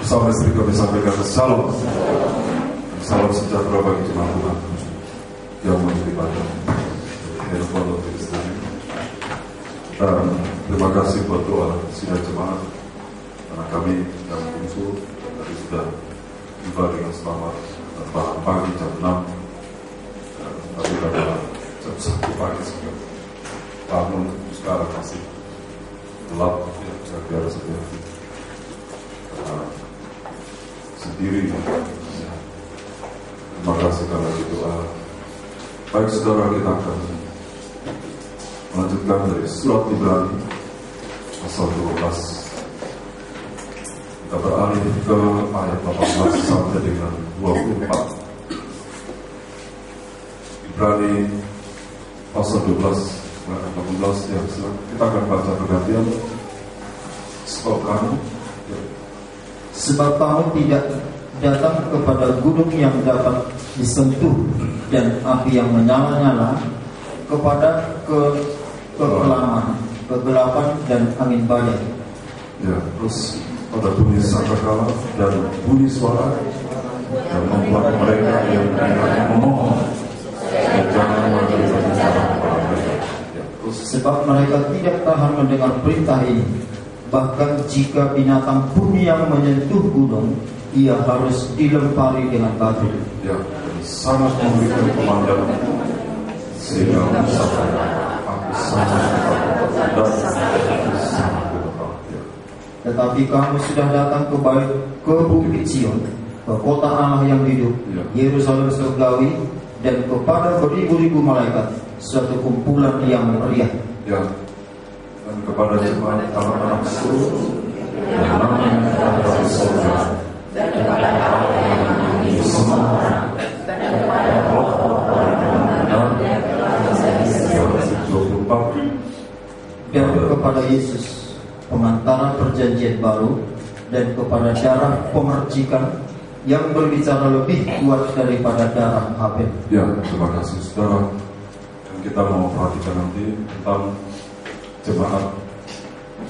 Bersama istri kami sampaikan salam. Salam sejahtera bagi jemaat Tuhan yang beribadah. Dan terima kasih buat doa sidang jemaat, karena kami yang bungsu tadi sudah tiba dengan selamat pagi jam 6, tapi pada jam 1 pagi sudah bangun. Sekarang masih gelap, ya, saya kira seperti sendiri. Ya. Terima kasih karena doa. Baik saudara, kita akan melanjutkan dari surat Ibrani pasal 12. Kita beralih ke ayat 18 sampai dengan 24. Ibrani pasal 12 ayat 18, ya, kita akan baca bergantian. Sebab kamu, ya. Sebab kamu tidak datang kepada gunung yang dapat disentuh dan api yang menyala-nyala, kepada kegelapan dan angin badai. Ya, terus pada bunyi sangkakala dan bunyi suara yang membuat mereka yang memohon dan jangan mereka bicara kepada mereka. Ya, terus Sebab mereka tidak tahan mendengar perintah ini. Bahkan jika binatang pun yang menyentuh gunung, ia harus dilempari dengan batu. ya, sangat memberikan pemandangan sehingga misalkan aku sangat ketakutan dan sangat ketakutan. Ya. Tetapi kamu sudah datang ke Bukit Sion, ke kota Allah yang hidup, Ya. Yerusalem surgawi, dan kepada beribu-ribu malaikat, suatu kumpulan yang meriah. Ya, dan kepada jemaat anak-anak suruh yang namanya ada di surga, dan kepada Allah yang menghuni semua orang, dan kepada roh-roh yang benar, dan kepada Yesus, pengantara perjanjian baru, dan kepada darah pemercikan yang berbicara lebih kuat daripada darah Habel. Ya, terima kasih saudara. Dan kita mau perhatikan nanti tentang jemaat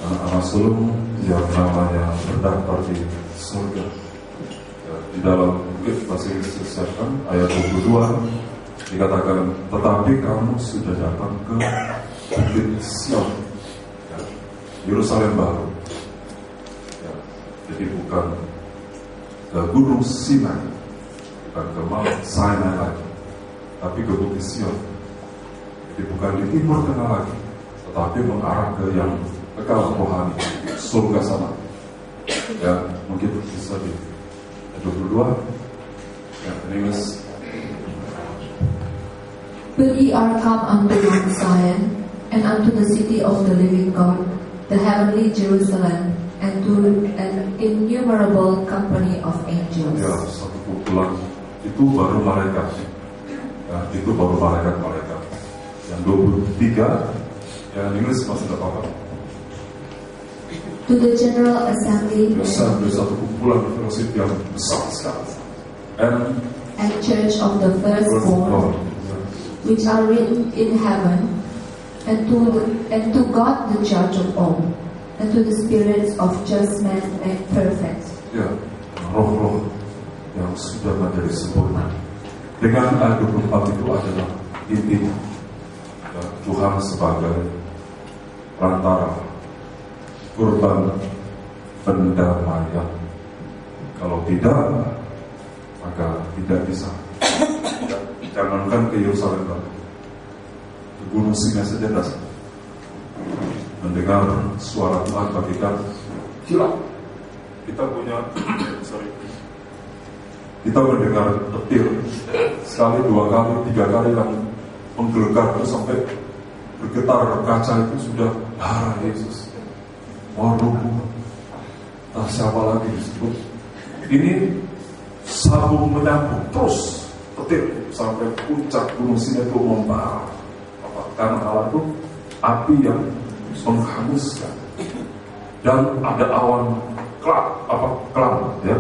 anak-anak sulung yang namanya berdaftar di surga. Ya, di dalam Bukit masih disiapkan ayat 22 dikatakan, tetapi kamu sudah datang ke Bukit Sion, ya, Yerusalem baru. Ya, jadi bukan ke Gunung Sinai, bukan ke Mount Sinai lagi, tapi ke Bukit Sion. Jadi bukan di timur tengah lagi, tetapi mengarah ke yang kekal rohani, surga sana. Ya, mungkin bisa di 22. Ya, ini mas. But ye are come unto Mount Zion, and unto the city of the living God, the heavenly Jerusalem, and to an innumerable company of angels. Ya, satu kumpulan itu baru malaikat. Ya, itu baru malaikat-malaikat. Yang 23, yang Inggris masih tidak apa-apa. To the general assembly Besar, satu kumpulan fellowship yang besar sekali. and church of the firstborn, which are written in heaven, and to God the judge of all, and to the spirits of just men made perfect. Ya, roh-roh yang sudah menjadi sempurna. Dengan ayat 24 itu adalah inti, ya, Tuhan sebagai perantara, kurban pendamaian. Kalau tidak, maka tidak bisa. Jangankan ke Yerusalem baru, ke Gunung Sinai saja dasar. Mendengar suara Tuhan bagikan hilang. Kita punya kita mendengar petir sekali, 2 kali, 3 kali yang menggelegar terus sampai bergetar kaca itu sudah darah Yesus. Waduh, tak siapa lagi disebut. Ini sambung menyambung terus petir sampai puncak Gunung Sinai itu membara. Karena Allah itu api yang menghanguskan dan ada awan kelam, ya,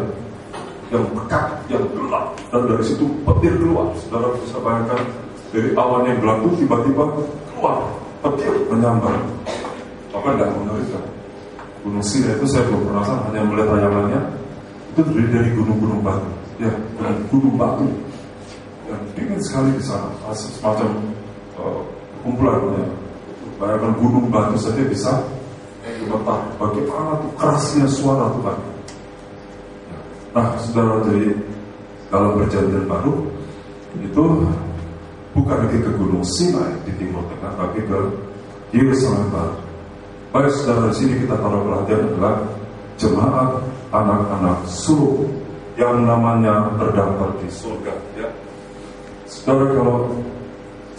yang pekat, yang gelap, dan dari situ petir keluar. Saudara bisa bayangkan dari awan yang gelap itu tiba-tiba keluar petir menyambar. Maka tidak mengerikan. Gunung Sinai itu saya belum pernah, hanya melihat tayangannya. itu terdiri dari gunung-gunung batu, ya, gunung batu, yang dingin sekali di sana, semacam kumpulan, ya. Bayangkan gunung batu saja bisa gemetar. Bagaimana tuh kerasnya suara Tuhan. Nah, saudara, jadi dalam perjanjian baru itu bukan lagi ke Gunung Sinai di Timur Tengah, tapi ke Yerusalem Baru. Baik, saudara, di sini kita taruh perhatian adalah jemaat anak-anak sulung yang namanya terdaftar di surga. Ya, saudara, kalau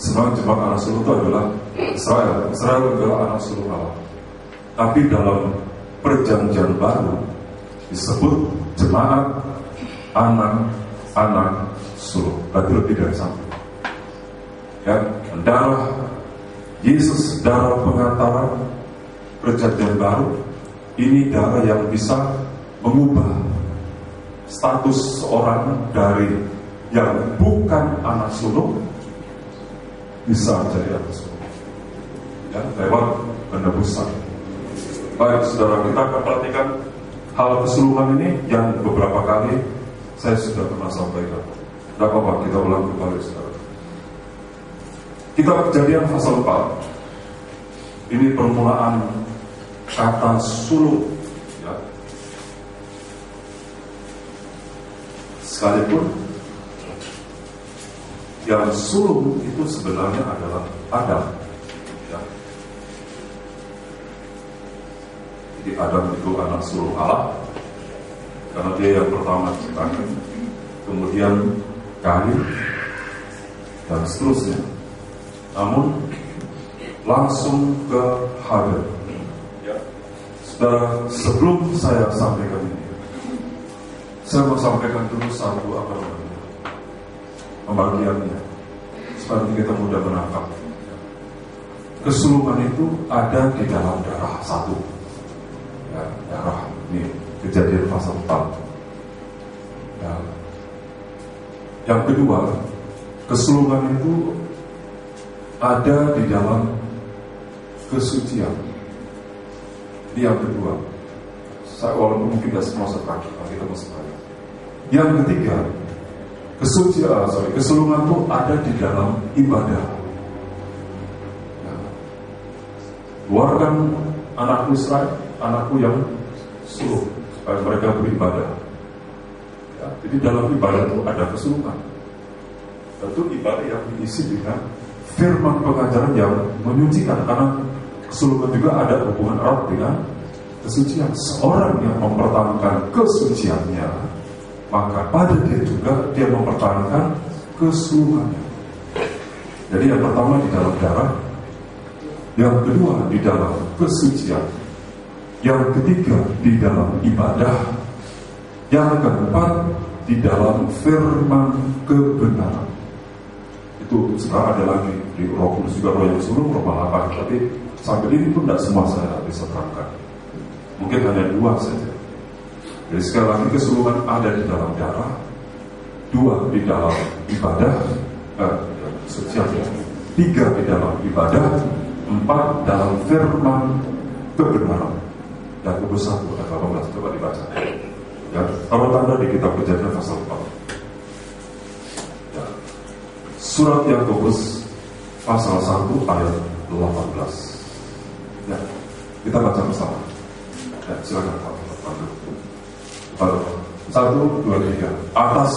sebenarnya jemaat anak sulung itu adalah Israel adalah anak sulung Allah. Tapi dalam perjanjian baru disebut jemaat anak-anak sulung. Berarti lebih dari satu. Ya, darah Yesus, darah pengantara perjanjian baru, ini darah yang bisa mengubah status seorang dari yang bukan anak sulung bisa menjadi anak sulung, ya, lewat penebusan. Baik, saudara, kita akan perhatikan hal kesulungan ini yang beberapa kali saya sudah pernah sampaikan. Tidak apa-apa, kita ulang kembali, saudara. Kita Kejadian pasal 4. Ini permulaan kata sulung, ya. Sekalipun yang sulung itu sebenarnya adalah Adam, ya. Jadi Adam itu anak sulung Allah, karena dia yang pertama diciptakan. Kemudian Kain dan seterusnya. Namun langsung ke Habel. Ya. Saudara, sebelum saya sampaikan ini, saya mau sampaikan dulu satu pembagiannya, supaya kita mudah menangkap. Kesulungan itu ada di dalam darah satu, ya, darah ini Kejadian pasal 4. Ya. Yang kedua, kesulungan itu ada di dalam kesucian. Ini yang kedua. Saya walaupun mungkin tidak semua sepakat, kita masih banyak. Yang ketiga, kesulungan itu ada di dalam ibadah. Ya. Keluarkan anakku Israel, anakku yang sulung, supaya mereka beribadah. Ya, jadi dalam ibadah itu ada kesulungan. Tentu ibadah yang diisi dengan firman pengajaran yang menyucikan, karena kesulungan juga ada hubungan erat dengan kesucian. Seorang yang mempertahankan kesuciannya, maka pada dia juga dia mempertahankan kesulungannya. Jadi yang pertama di dalam darah, yang kedua di dalam kesucian, yang ketiga di dalam ibadah, yang keempat di dalam firman kebenaran. Itu sekarang ada lagi di Roh Kudus juga, Roh yang sulung, Roh Malaikat. Tapi sampai ini pun tidak semua saya bisa terangkan. Mungkin hanya 2 saja. Jadi sekali lagi kesulungan ada di dalam darah, 2 di dalam ibadah, 3 di dalam ibadah, 4 dalam firman kebenaran. Yakobus 1 ayat 18, coba dibaca. Ya, kalau tanda di kitab Kejadian pasal 4. Ya. Surat Yakobus pasal 1 ayat 18. Ya, kita baca bersama. Ya, silakan Pak. 1, 2, 3. Atas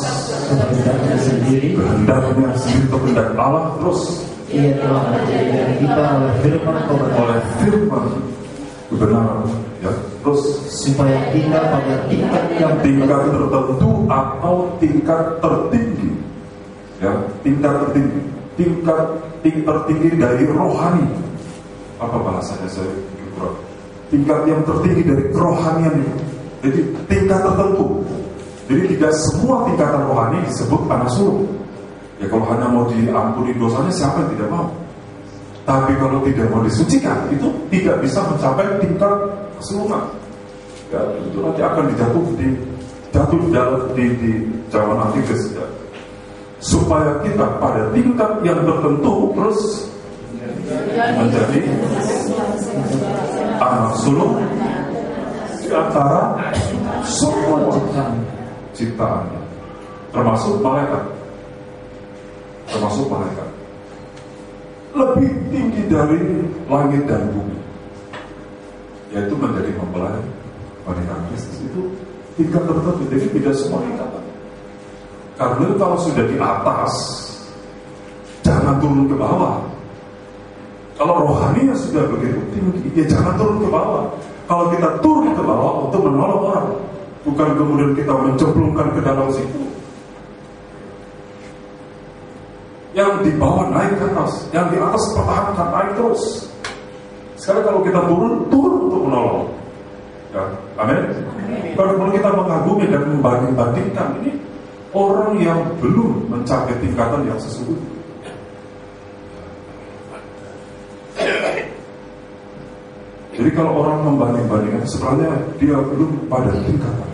kehendaknya sendiri kehendak Allah, terus Ia telah menjadikan kita oleh firman kebenaran, ya. Terus supaya tinggal pada tingkat yang tingkat tertentu atau tingkat tertinggi, ya, tingkat tertinggi dari rohani. Apa bahasanya saya kurang? Tingkat yang tertinggi dari kerohanian itu. Jadi tingkat tertentu. Jadi tidak semua tingkatan rohani disebut anak sulung. Ya, kalau hanya mau diampuni dosanya, siapa yang tidak mau? Tapi kalau tidak mau disucikan, itu tidak bisa mencapai tingkat kesulungan. Ya, itu nanti akan jatuh di zaman antikris, ya. Supaya kita pada tingkat yang tertentu terus menjadi anak sulung di antara semua ciptaannya, termasuk malaikat. Lebih tinggi dari langit dan bumi, yaitu menjadi mempelai wanita Kristus. Itu tingkat tertentu, jadi tidak semua tingkatan. Karena kalau sudah di atas, jangan turun ke bawah. Kalau rohaninya sudah begitu tinggi, ya jangan turun ke bawah. Kalau kita turun ke bawah untuk menolong orang, bukan kemudian kita mencemplungkan ke dalam situ. Yang di bawah naik ke atas, yang di atas pertahankan, naik terus. Sekarang kalau kita turun untuk menolong. Ya, amin. Kalau kita mengagumi dan membanding-bandingkan, ini orang yang belum mencapai tingkatan yang sesungguhnya. Jadi kalau orang membanding-bandingkan, sebenarnya dia belum pada tingkatan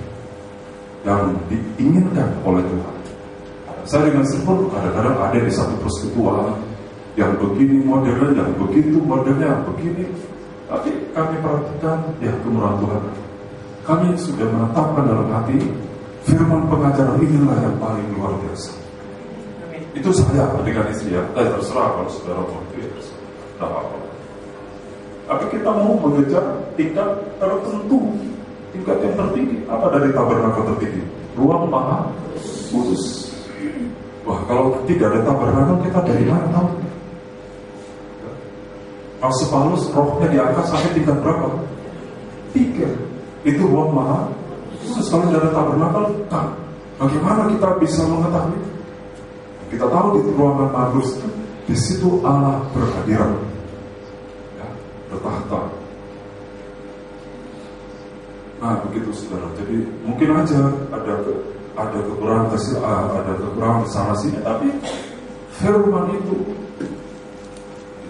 yang diinginkan oleh Tuhan. Saya dengan simpel, kadang-kadang ada di satu persekutuan yang begini modelnya, yang begitu modelnya, begini. Tapi kami perhatikan, ya kemurahan Tuhan, kami sudah menetapkan dalam hati firman pengajaran inilah yang paling luar biasa. Itu saya dengan istri ya, terserah kalau saudara mau itu ya, tidak apa-apa. Tapi kita mau mengejar tingkat tertentu, tingkat yang tertinggi. Apa dari tabernakel tertinggi? Ruang maha kudus. Wah, kalau tidak ada tabernakel, kita dari mana tahu? Rasul Paulus rohnya diangkat sampai tingkat berapa? 3. Itu ruang maha kudus. Kalau tidak ada tabernakel, kan bagaimana kita bisa mengetahui? Kita tahu di ruangan maha kudus itu, di situ Allah berhadirat, ya, bertahta. Nah, begitu saudara. Jadi mungkin aja ada kekurangan kecil, ada kekurangan di sana sini, tapi firman itu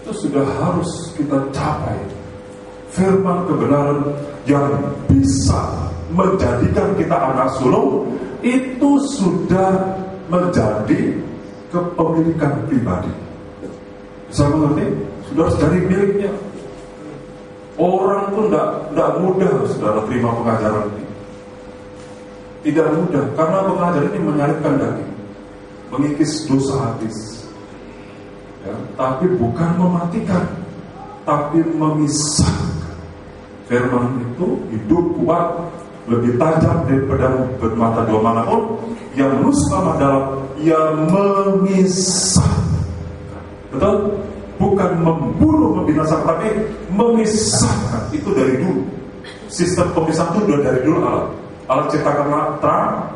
sudah harus kita capai. Firman kebenaran yang bisa menjadikan kita anak sulung itu sudah menjadi kepemilikan pribadi. Bisa mengerti? Sudah harus jadi miliknya. Orang pun tidak mudah saudara terima pengajaran ini. Tidak mudah, karena pengajaran ini menyalipkan daging, mengikis dosa habis, ya, tapi bukan mematikan, tapi memisahkan. Firman itu hidup kuat, lebih tajam daripada bermata dua manapun, yang menusuk sama dalam, yang memisahkan. Betul? Bukan membunuh, membinasakan, tapi memisahkan. Itu dari dulu. Sistem pemisahan itu sudah dari dulu Allah ciptakan terang,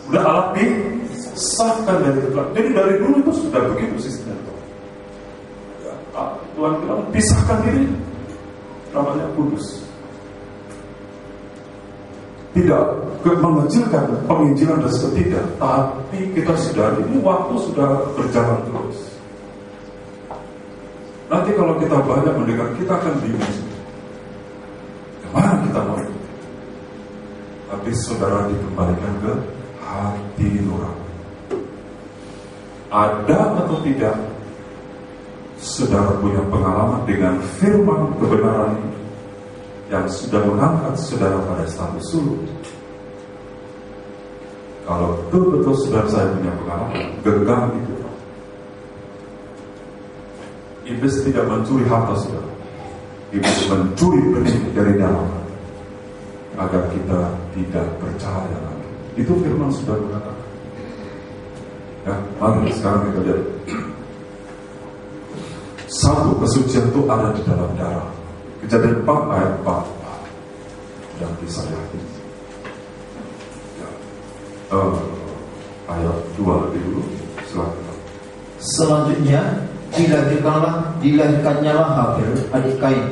udah Allah pisahkan dari terang. Jadi dari dulu itu sudah begitu sistemnya. Tuhan bilang pisahkan diri, namanya kudus. Tidak mengecilkan penginjilan dan sebagainya, tapi kita sudah ini waktu sudah berjalan terus. Nanti kalau kita banyak mendengar, kita akan bingung. Kemana kita mau? Tapi saudara dikembalikan ke hati nurani. Ada atau tidak saudara punya pengalaman dengan firman kebenaran ini yang sudah mengangkat saudara pada status sulung? Kalau betul-betul saudara saya punya pengalaman, genggam itu. Iblis tidak mencuri harta saudara. Iblis mencuri benih dari dalam, agar kita tidak percaya lagi. Itu firman sudah mengatakan. Ya, mari sekarang kita lihat. Satu, kesucian itu ada di dalam darah. Kejadian 4 ayat 4 yang bisa yakin. Ya. Ayat 2 lebih dulu. Silakan. Selanjutnya dilahirkannya Habel adik Kain,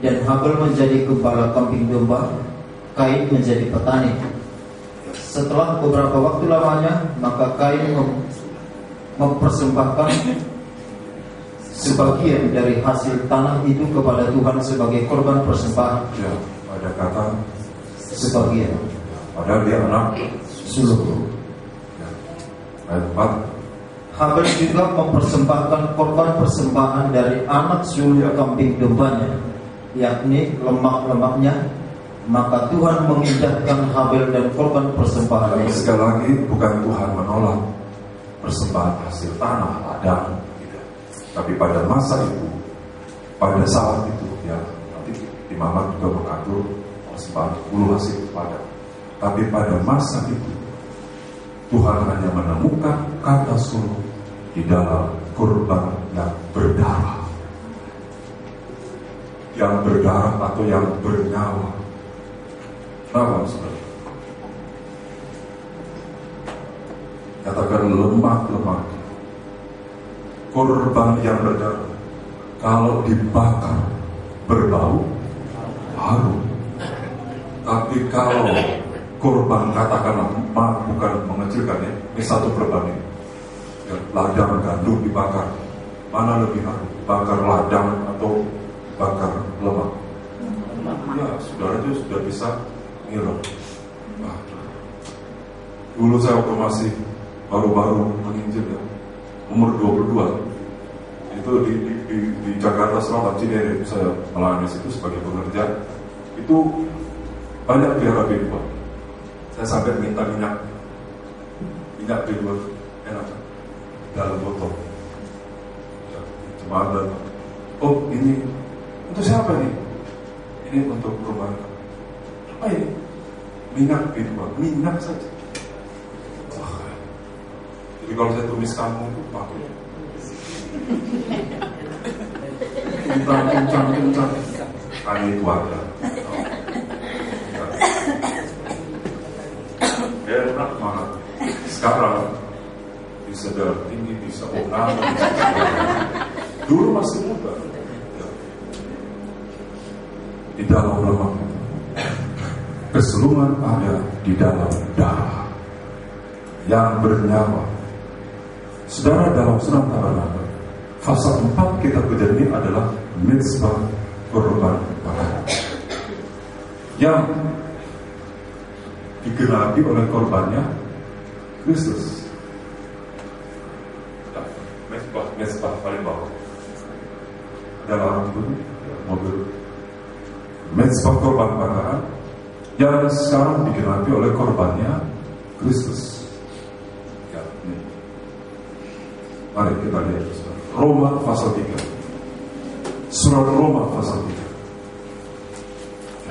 dan Habel menjadi gembala kambing domba, Kain menjadi petani. Setelah beberapa waktu lamanya, maka Kain mempersembahkan sebagian dari hasil tanah itu kepada Tuhan sebagai korban persembahan. Ya, ada kata sebagian. Padahal dia anak sulung. Ya. Ayat 4. Habel juga mempersembahkan korban persembahan dari anak sulung kambing dombanya, yakni lemak-lemaknya, maka Tuhan mengindahkan Habel dan korban persembahannya. Sekali lagi, bukan Tuhan menolak persembahan hasil tanah, ladang, tidak. Tapi pada masa itu, pada saat itu, ya nanti imamat juga mengatur persembahan 10 hasil padan. Tapi pada masa itu, Tuhan hanya menemukan kata suruh di dalam kurban yang berdarah. Yang berdarah atau yang bernyawa. Kenapa, saudara? Katakan lemak-lemak korban yang berdarah, kalau dibakar berbau harum. Tapi kalau korban, katakanlah bukan mengecilkan ya, ini satu korban ini ya, ladang gandum dibakar, mana lebih harum? Bakar ladang atau bakar lemak? Ya, saudara juga sudah bisa ngiler. Dulu saya waktu masih baru-baru menginjil ya, umur 22, itu di Jakarta Selatan, Cinere, saya melayani situ sebagai pengerja. Itu banyak pelihara B2. Saya sampai minta minyak B2 enak dalam botol. Ya, cuma ada, oh ini untuk siapa nih? Ini untuk rumah. Apa ini? Minyak B2, minyak saja. Wah. Jadi kalau saya tulis kamu itu pakai kencang. Hanya itu aja. Enak banget. Sekarang bisa darah tinggi, bisa onal. Dulu masih muda. Ya. Di dalam lemak, keseluruhan ada di dalam darah yang bernyawa. Saudara, dalam Surat Tabernakel pasal 4 kitab Kejadian adalah mezbah korban bakaran yang digenapi oleh korbannya Kristus. Ya, mezbah paling bawah. Ada orang itu mobil mezbah korban bakaran yang sekarang digenapi oleh korbannya Kristus. Ya, ini. Mari kita lihat Roma pasal 3. Surat Roma pasal 3.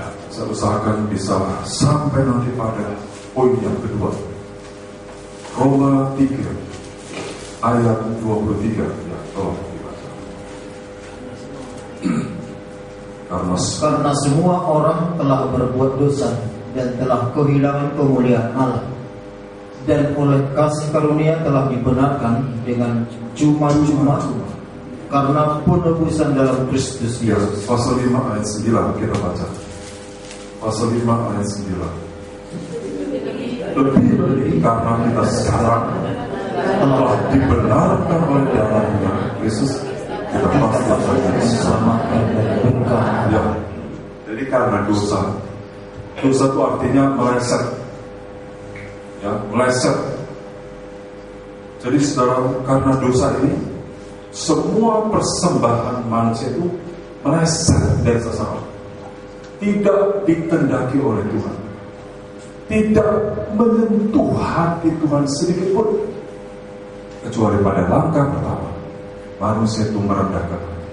Ya, saya usahakan bisa sampai nanti pada poin yang kedua. Roma 3 ayat 23. Ya, tolong dibaca. Karena semua orang telah berbuat dosa dan telah kehilangan kemuliaan Allah, dan oleh kasih karunia telah dibenarkan dengan cuma-cuma karena penebusan dalam Kristus Yesus. Pasal 5 ayat 9 kita baca. Pasal 5 ayat 9. Lebih karena kita sekarang telah dibenarkan oleh darahnya Yesus, kita pasti akan diselamatkan dari berkah. Ya. Jadi karena dosa itu artinya meleset. Ya, meleset. Jadi saudara, karena dosa ini semua persembahan manusia itu meleset dari sasaran, tidak dikehendaki oleh Tuhan, tidak menyentuh hati Tuhan sedikit pun, kecuali pada langkah pertama manusia itu merendahkan hati,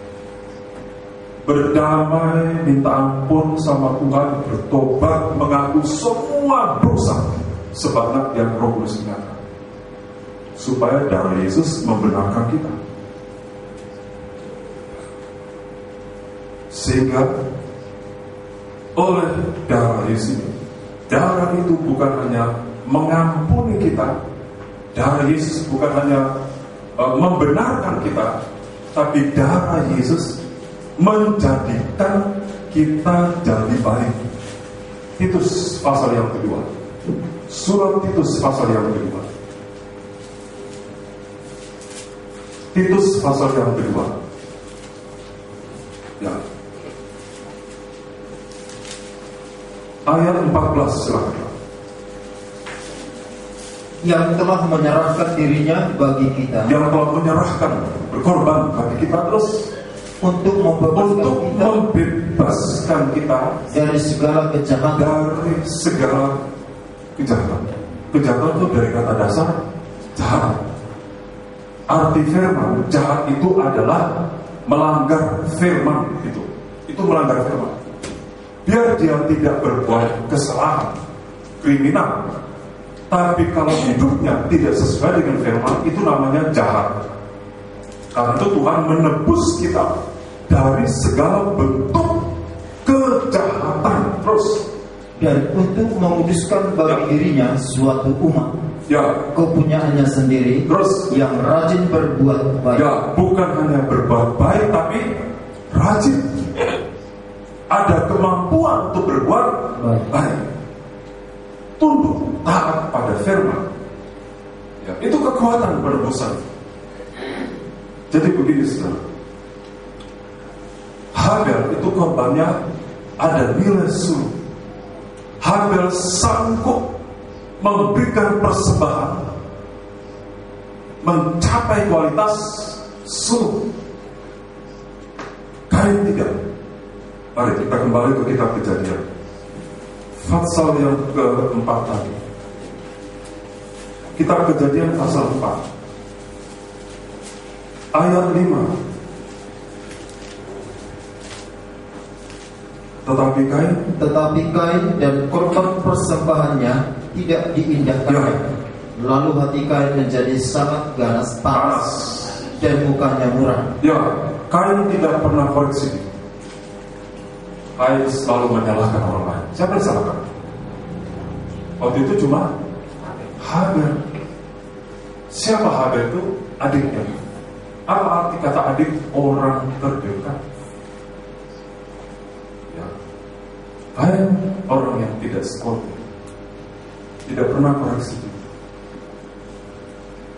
berdamai, minta ampun sama Tuhan, bertobat, mengaku semua dosa sebanyak yang Roh Kudus ingatkan, supaya darah Yesus membenarkan kita. Sehingga oleh darah Yesus, darah itu bukan hanya mengampuni kita, darah Yesus bukan hanya membenarkan kita, tapi darah Yesus menjadikan kita jadi baik. Titus pasal yang kedua. Surat Titus pasal yang kedua. Titus pasal yang kedua. Ya. Ayat 14 silakan. Yang telah menyerahkan dirinya bagi kita. Yang telah menyerahkan, berkorban bagi kita, terus untuk membebaskan kita dari segala kejahatan. Kejahatan itu dari kata dasar jahat. Arti firman jahat itu adalah melanggar firman. Itu melanggar firman. Biar dia tidak berbuat kesalahan, kriminal, tapi kalau hidupnya tidak sesuai dengan firman, itu namanya jahat. Karena itu Tuhan menebus kita dari segala bentuk kejahatan. Terus dan untuk menguduskan bagi dirinya suatu umat, kepunyaannya sendiri, terus yang rajin berbuat baik. Bukan hanya berbuat baik, tapi rajin. Ada kemampuan untuk berbuat baik. Tunduk, taat pada firman. Itu kekuatan penebusan. Jadi begini saudara, Habel itu korbannya ada nilai suluh. Habel sanggup memberikan persembahan mencapai kualitas suluh. Kain tidak. Mari kita kembali ke kitab Kejadian, pasal yang keempat tadi. Kitab Kejadian pasal 4 ayat 5. Tetapi Kain dan korban persembahannya tidak diindahkan. Lalu hati Kain menjadi sangat panas dan mukanya murah. Kain tidak pernah koreksi. Kain selalu menyalahkan orang lain. Siapa yang salahkan? Waktu itu cuma Habel. Siapa Habel itu? Adiknya. Apa arti kata adik? Orang terdekat. Kain orang yang tidak sekolah, tidak pernah koreksi.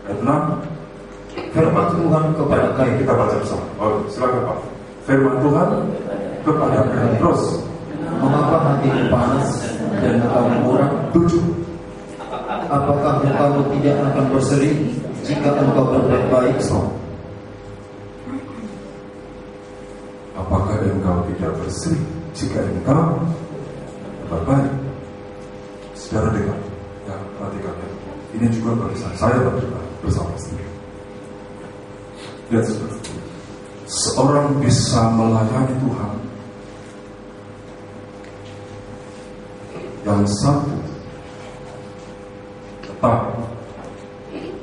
Karena firman Tuhan kepada Kain, kita baca bersama. Silakan Pak. Firman Tuhan kepada Kain. Terus, mengapa hatimu panas dan mukamu murah? 7. Apakah engkau tidak akan berseri jika engkau berbuat baik? Apakah engkau tidak berseri jika engkau berbuat baik? Saudara dengar, perhatikan ya. Ini juga bagi saya berdoa bersama sendiri. Lihat saudara, seorang bisa melayani Tuhan, yang satu tetap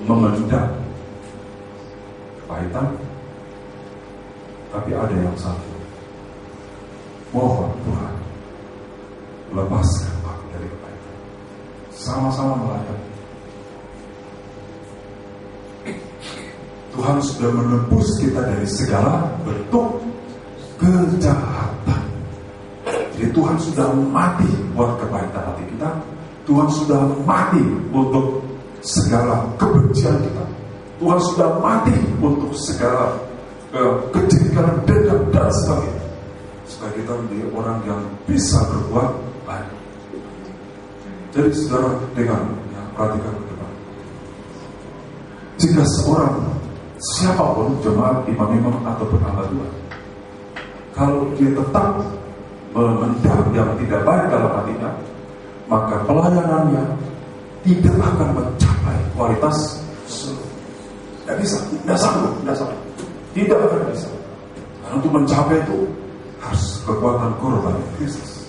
memendam kepahitan, tapi ada yang satu mohon Tuhan lepaskan aku dari kepahitan. Sama-sama melayani. Tuhan sudah menebus kita dari segala bentuk kejahatan. Jadi Tuhan sudah mati buat kepahitan hati kita. Tuhan sudah mati untuk segala kebencian kita. Tuhan sudah mati untuk segala kejengkelan, dendam dan sebagainya, supaya kita menjadi orang yang bisa berbuat baik. Jadi saudara dengar, perhatikan ke depan. Jika seorang siapapun, jemaat, imam-imam atau penambah Tuhan, kalau dia tetap memendam yang tidak baik dalam hatinya, maka pelayanannya tidak akan mencapai kualitas seluruh. Tidak bisa, tidak sanggup. Tidak akan bisa. Karena untuk mencapai itu harus kekuatan korban Kristus.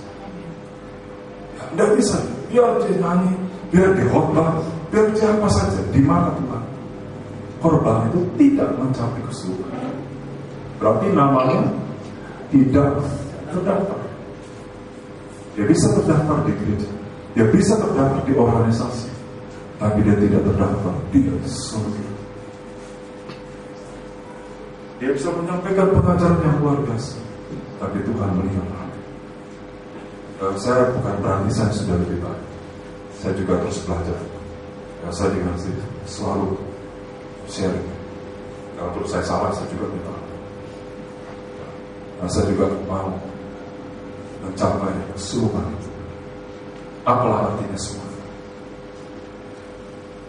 Tidak bisa. Biar dia nyanyi, biar dia khotbah, biar dia apa saja, di mana Tuhan, korban itu tidak mencapai keseluruhan. Berarti namanya tidak terdaftar. Dia bisa terdaftar di gereja, dia bisa terdaftar di organisasi, tapi dia tidak terdaftar di surga. Dia bisa menyampaikan pengajaran yang luar biasa, tapi Tuhan melihat hati. Saya bukan berarti saya sudah lebih baik. Saya juga terus belajar. Saya dengan selalu sharing. Kalau terus saya salah, saya juga minta. Saya juga mau mencapai keseluruhan. Apalah artinya semua?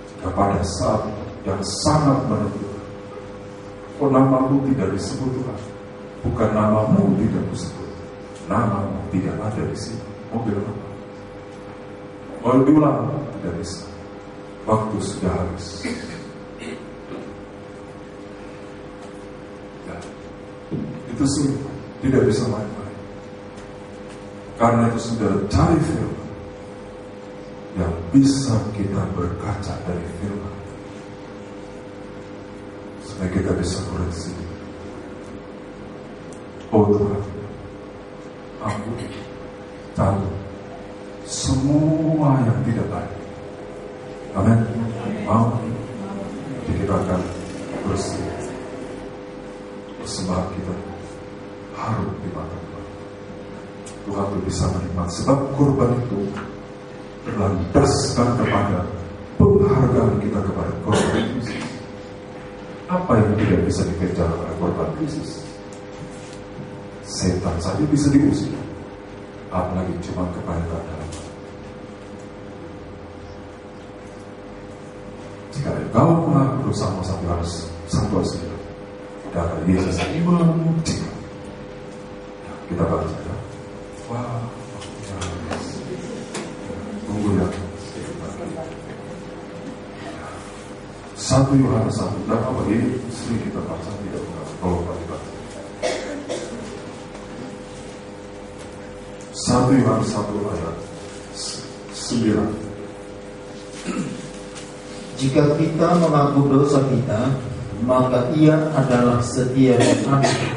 Jika pada saat yang sangat menentukan, namamu tidak disebut Tuhan, bukan bukan namamu tidak disebut, namamu tidak ada di sini. Mobil apa? Mau diulang? Tidak bisa. Waktu sudah habis. Ya. Itu sih tidak bisa main-main. Karena itu sudah cari film yang bisa kita berkaca dari film, supaya kita bisa koreksi. Oh Tuhan, ampuni, cabut semua yang tidak baik. Amin. Mau, jadi kita akan bersih. Persembahan kita harum di mata Tuhan. Tuhan itu bisa menikmati, sebab kurban itu berlandaskan kepada penghargaan kita kepada korban Kristus. Apa yang tidak bisa dikejar oleh korban Kristus? Setan saja bisa diusir, apalagi cuma kebaikan dalam. Jika engkau mengaku dosamu sampai harus satu asli, darah Yesus ini membuktikan. Kita baca ya. Wah, tunggu ya. 1 Yohanes 1. Dan apa ini sering kita baca, tidak benar kalau baca. 1 Yohanes 1 ayat 9. Jika kita mengaku dosa kita, maka Ia adalah setia dan adil,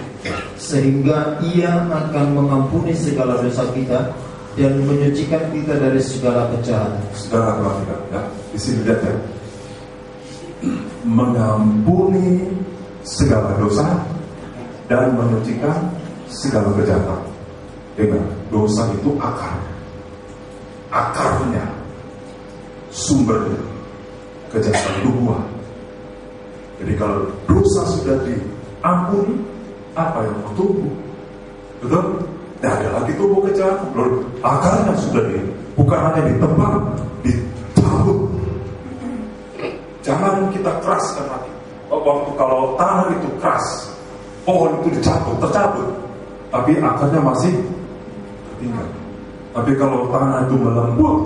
sehingga Ia akan mengampuni segala dosa kita dan menyucikan kita dari segala kejahatan. Saudara perhatikan ya, di sini lihat ya, mengampuni segala dosa dan menyucikan segala kejahatan. Dengar, dosa itu akarnya, sumbernya kejahatan itu buah. Jadi kalau dosa sudah diampuni, apa yang mau tumbuh? Betul? Tidak ada lagi tumbuh kejahatan. Akarnya sudah bukan hanya ditebang, dicabut. Jangan kita keraskan hati. Waktu kalau tanah itu keras, pohon itu tercabut, tapi akarnya masih tertinggal. Tapi kalau tanah itu melembut,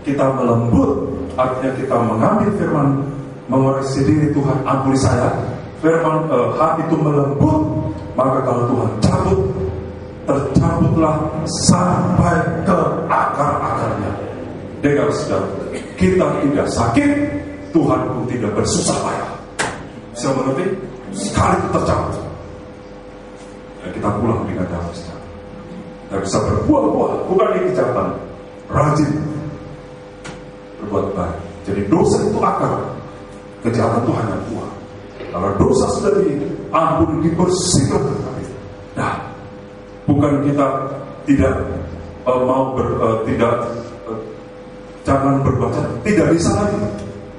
kita melembut, artinya kita mengambil firman, mengoreksi diri, Tuhan ampuni saya. Firman hati itu melembut, maka kalau Tuhan cabut, tercabutlah sampai ke akar-akarnya. Dengar saudara, kita tidak sakit, Tuhan pun tidak bersusah payah. Bisa mengerti? Sekali itu tercabut, ya, kita pulang dengan damai saudara. Kita bisa berbuah-buah, bukan di kejahatan, rajin berbuat baik. Jadi dosa itu akar, kejahatan itu hanya buah. Kalau dosa sudah diampuni, dibersihkan kembali. Nah, bukan kita tidak jangan berbuat, tidak bisa lagi.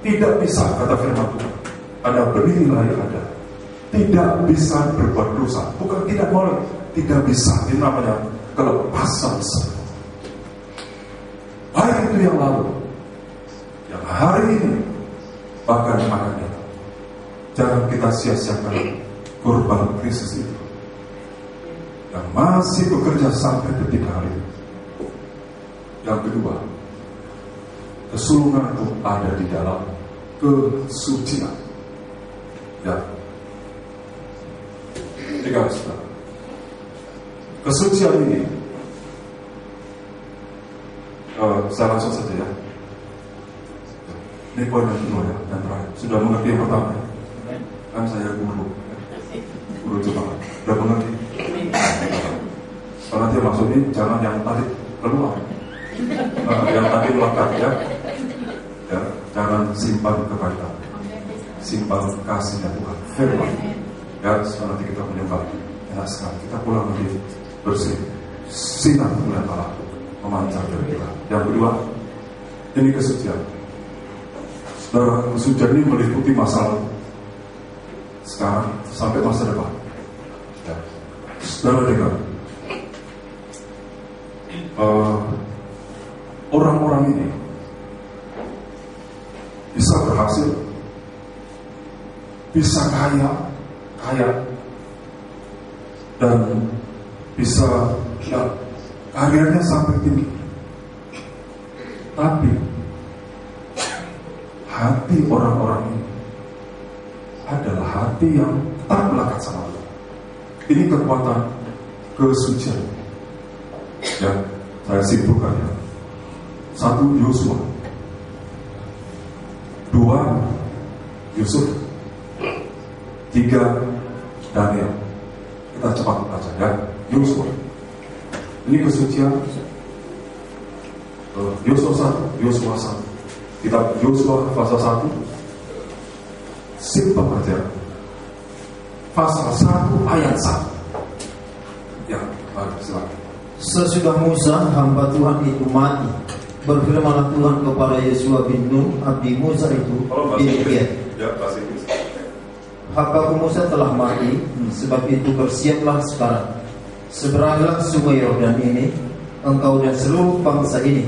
Tidak bisa, kata firman Tuhan. Ada benihlah yang ada. Tidak bisa berbuat dosa. Bukan tidak boleh, tidak bisa. Ini namanya kelepasan semua. Baik itu yang lalu, yang hari ini, bahkan yang akan datang. Jangan kita sia-siakan korban Kristus itu yang masih bekerja sampai detik hari ini. Yang kedua, kesulungan itu ada di dalam kesucian. Ya. Tiga, kesucian ini, saya langsung saja ya. Ini poin yang kedua ya, yang terakhir. Sudah mengerti yang pertama ya? Kan saya guru Jepang. Sudah mengerti? Kalau nanti maksudnya jangan yang tadi keluar, yang tadi melekat ya. Ya, jangan simpan kebaikan, simpan kasihnya Tuhan, firman. Ya, setelah nanti kita menyembah enak sekali. Kita pulang nanti bersih, sinar kemuliaan Allah memancar dari kita. Yang kedua, ini kesucian. Saudara, kesucian ini meliputi masa lalu, sekarang sampai masa depan. Ya. Saudara dengar, orang-orang ini bisa berhasil, bisa kaya, dan bisa karirnya sampai tinggi. Tapi hati orang-orang ini adalah hati yang tak melekat sama Allah. Ini kekuatan kesucian. Ya, saya simpulkan ya. 1 Yosua, 2 Yusuf, 3 Daniel. Kita cepat baca ya. Yosua. Ini kesucian. Yosua 1. Kitab Yosua pasal 1. Simpel aja. Pasal 1 ayat 1. Ya, silakan. Sesudah Musa hamba Tuhan itu mati, berfirmanlah Tuhan kepada Yosua bin Nun abdi Musa itu, demikian. Ya, bahasa Inggris. Hambaku Musa telah mati, sebab itu bersiaplah sekarang. Seberanglah sungai Yordan ini, engkau dan seluruh bangsa ini,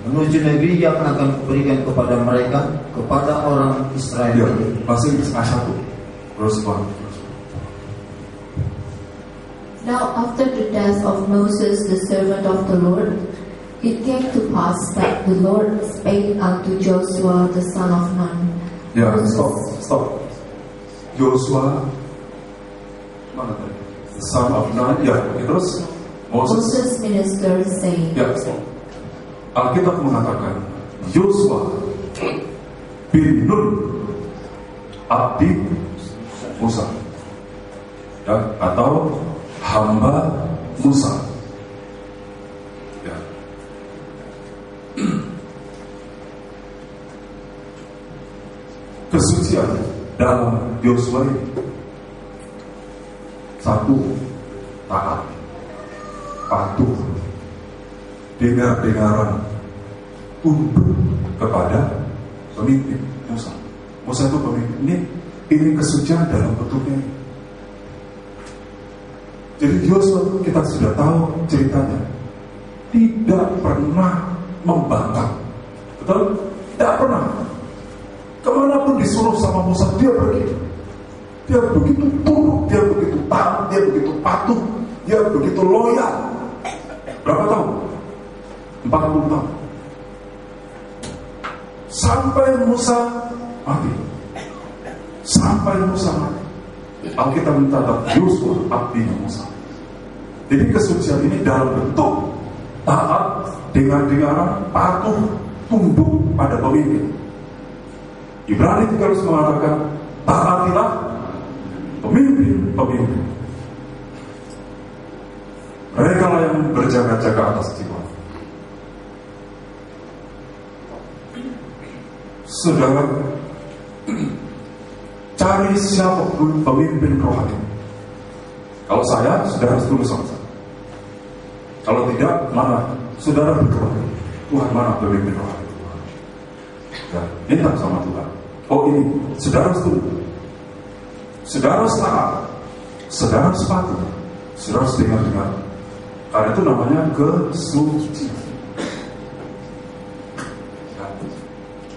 menuju negeri yang akan kuberikan kepada mereka, kepada orang Israel. Ya, bahasa Inggris ayat 1. Verse 1. Now after the death of Moses the servant of the Lord, it came to pass that the Lord spake unto Joshua the son of Nun. Ya, stop. Joshua mana tadi? Son of Nun. Ya, terus Moses ministered, saying, Ya, stop. Alkitab mengatakan Joshua bin Nun abdi Musa, ya, atau hamba Musa. Ya. Kesucian dalam Yosua ini 1, taat, patuh, dengar-dengaran, tunduk kepada pemimpin Musa. Musa itu pemimpin. Ini kesucian dalam bentuknya. Jadi Yosua kita sudah tahu ceritanya, tidak pernah membangkang, betul? Tidak pernah. Kemanapun disuruh sama Musa dia pergi. Dia begitu tunduk, dia begitu taat, dia begitu patuh, dia begitu loyal. Berapa tahun? 40 tahun. Sampai Musa mati. Alkitab mencatat Yosua abdinya Musa. Jadi kesucian ini dalam bentuk taat, dengar-dengaran, patuh, tunduk pada pemimpin. Ibrani 13 mengatakan taatilah pemimpin. Mereka lah yang berjaga-jaga atas jiwa. Saudara, cari siapa pemimpin rohani. Kalau saya, saudara harus tulus sama saya. Kalau tidak, mana saudara berdoa, Tuhan mana pemimpin rohani? Ya, minta sama Tuhan. Oh ini, saudara harus tulus, saudara harus taat, saudara harus patuh, saudara harus dengar. Karena itu namanya kesucian. Ya.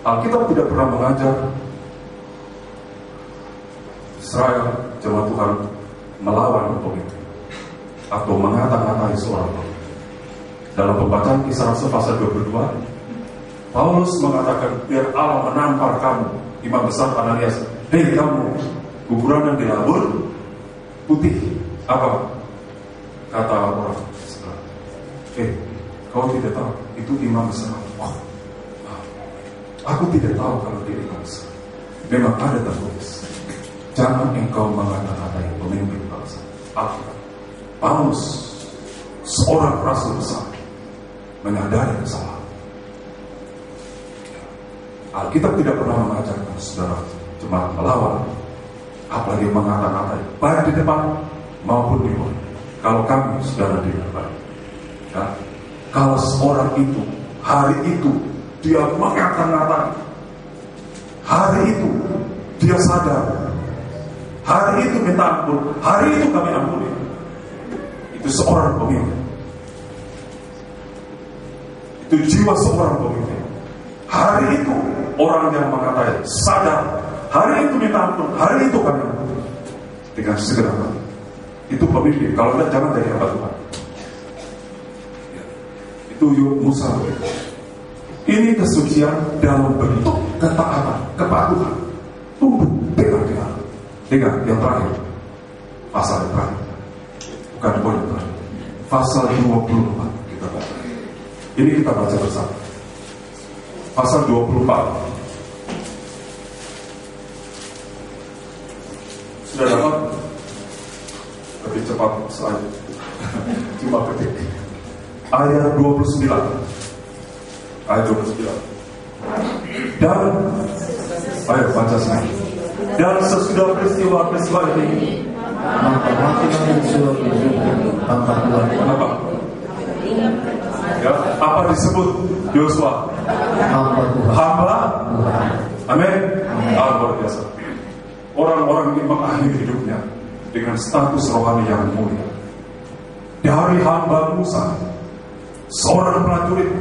Alkitab tidak pernah mengajar Israel, jemaat Tuhan, melawan pemimpin atau mengata-ngatai seorang pemimpin. Dalam pembacaan Kisah Rasul pasal 22, Paulus mengatakan, biar Allah menampar kamu, imam besar Ananias. Hei kamu, guguran yang dilabur putih. Apa? Kata orang sebelah. Kau tidak tahu, itu imam besar. Oh, aku tidak tahu kalau dia imam besar. Memang ada tertulis, jangan engkau mengata-ngatai pemimpin bangsa. Paulus, seorang rasul besar, menyadari kesalahan. Alkitab tidak pernah mengajarkan saudara jemaat melawan, apalagi mengata-ngatai, baik di depan maupun di luar. Kalau kami saudara di depan, ya, kalau seorang itu hari itu dia mengata-ngatai, hari itu dia sadar, hari itu minta ampun, hari itu kami ampuni, itu seorang pemimpin. Itu jiwa seorang pemimpin. Hari itu orang yang mengatakan sadar, hari itu minta ampun, hari itu kami ampuni, dengan segera kami. Itu pemimpin. Kalau tidak, jangan jadi hamba Tuhan. Ya. Itu Musa. Ini kesucian dalam bentuk ketaatan, kepatuhan, tunduk dengan yang terakhir, pasal yang terakhir, bukan poin yang terakhir, pasal 24 kita baca. Ini kita baca bersama. Pasal 24. Sudah dapat? Lebih cepat saja. Cuma ketik. Ayat 29. Ayat 29. Dan ayo baca sini. Dan sesudah peristiwa ini, maka matilah Yosua bin Nun hamba Tuhan. apa? Ya, apa disebut Yosua? Hamba Tuhan. Hamba. Tuhan. Amin. Luar biasa. Orang-orang ini mengakhiri hidupnya dengan status rohani yang mulia. Dari hamba Musa, seorang prajurit,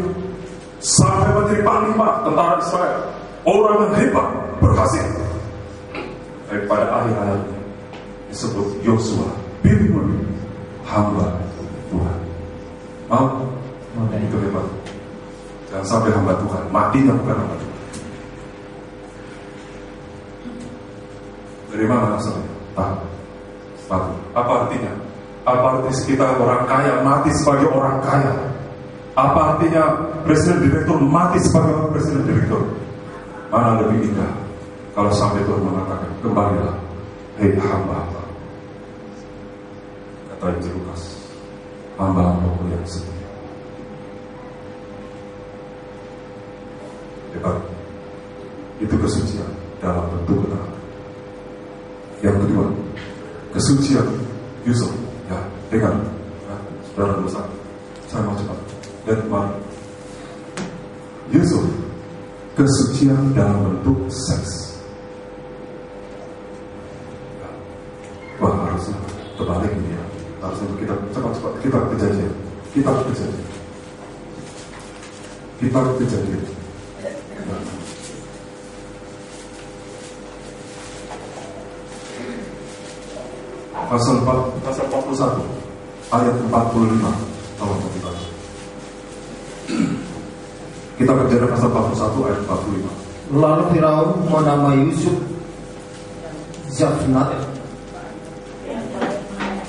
sampai menjadi panglima tentara Israel, orang yang hebat, berhasil. Daripada akhir hayatnya disebut Yosua bin Nun, hamba Tuhan. Itu hebat. Jangan sampai hamba Tuhan, matinya bukan hamba Tuhan. Dari mana asalnya? Tahu. Apa artinya? Apa arti kita orang kaya mati sebagai orang kaya? Apa artinya presiden direktur mati sebagai presiden direktur? Mana lebih indah kalau sampai Tuhan mengatakan, kembalilah, hei hamba-hamba. Kata Injil Lukas, hamba-hambaku yang setia. Hebat. Itu kesucian dalam bentuk ketaatan. Yang kedua, kesucian Yusuf. Ya, dengar, saudara besar. Saya mau cepat. Dan mari. Yusuf, kesucian dalam bentuk seks. Wah, harusnya terbalik ini ya. Harusnya kita cepat-cepat kita kejadian. Pasal 41 ayat 45. Tolong kita. Kita kerjakan pasal 41 ayat 45. Lalu Firaun menamai Yusuf Zafnat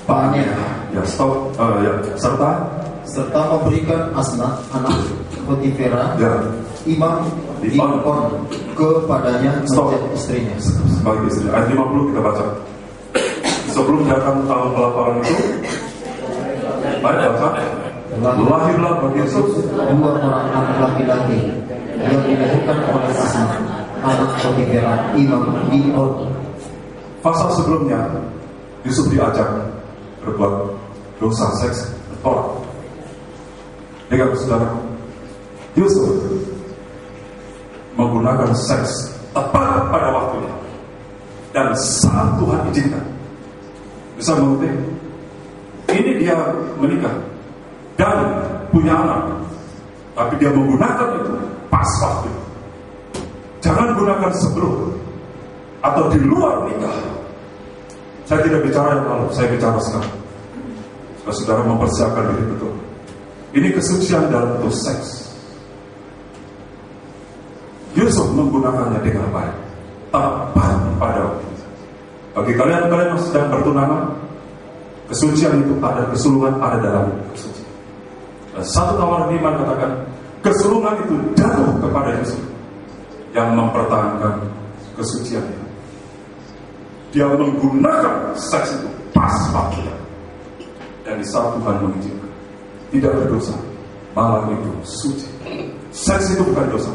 Paneah. Ya, stop. Serta memberikan Asnat anak Potifera Ya, imam Dikon kepadanya menjadi istrinya. sebagai istri. Ayat 50 kita baca. Sebelum datang tahun kelaparan itu, baca. Lahirlah bagi Yusuf dua orang anak laki-laki yang dilahirkan oleh Asnat anak Potifera imam Dikon. Pasal sebelumnya Yusuf diajak berbuat dosa seks bertolak. Dengan saudara, Yusuf menggunakan seks tepat pada waktunya dan saat Tuhan izinkan. Bisa mengerti? Ini dia menikah dan punya anak, tapi dia menggunakan itu pas waktu. Jangan gunakan sebelum atau di luar nikah. Saya tidak bicara yang lalu, saya bicara sekarang. Supaya saudara mempersiapkan diri betul. Ini kesucian dalam bentuk seks. Yusuf menggunakannya dengan baik, tepat pada waktu. Bagi kalian yang sedang bertunangan, kesucian itu ada, kesulungan ada dalam kesucian. Dan satu tawaran iman katakan, kesulungan itu jatuh kepada Yusuf yang mempertahankan kesuciannya. Dia menggunakan seks itu pas waktunya. Dan di saat Tuhan mengizinkan, tidak berdosa, malah itu suci. Seks itu bukan dosa.